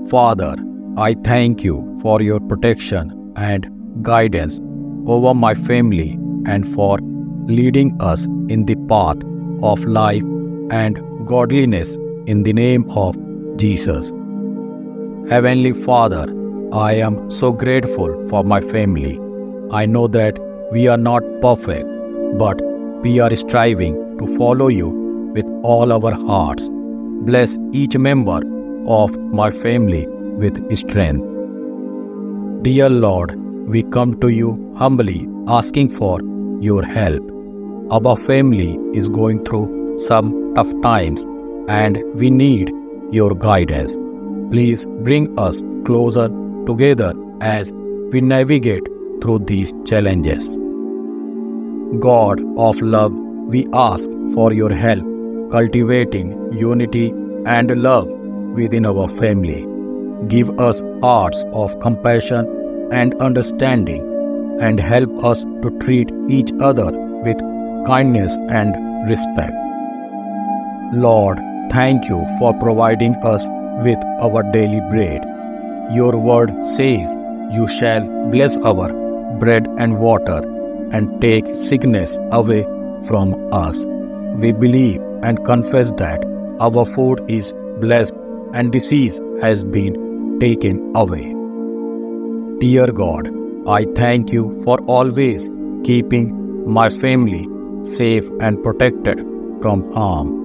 Father, I thank you for your protection and guidance over my family and for leading us in the path of life and godliness in the name of Jesus. Heavenly Father, I am so grateful for my family. I know that we are not perfect, but we are striving to follow you with all our hearts. Bless each member of my family with strength. Dear Lord, we come to you humbly asking for your help. Our family is going through some tough times and we need your guidance. Please bring us closer together as we navigate through these challenges. God of love, we ask for your help cultivating unity and love within our family. Give us hearts of compassion and understanding and help us to treat each other with kindness and respect. Lord, thank you for providing us with our daily bread. Your word says, you shall bless our bread and water and take sickness away from us. We believe and confess that our food is blessed and disease has been taken away. Dear God, I thank you for always keeping my family safe and protected from harm.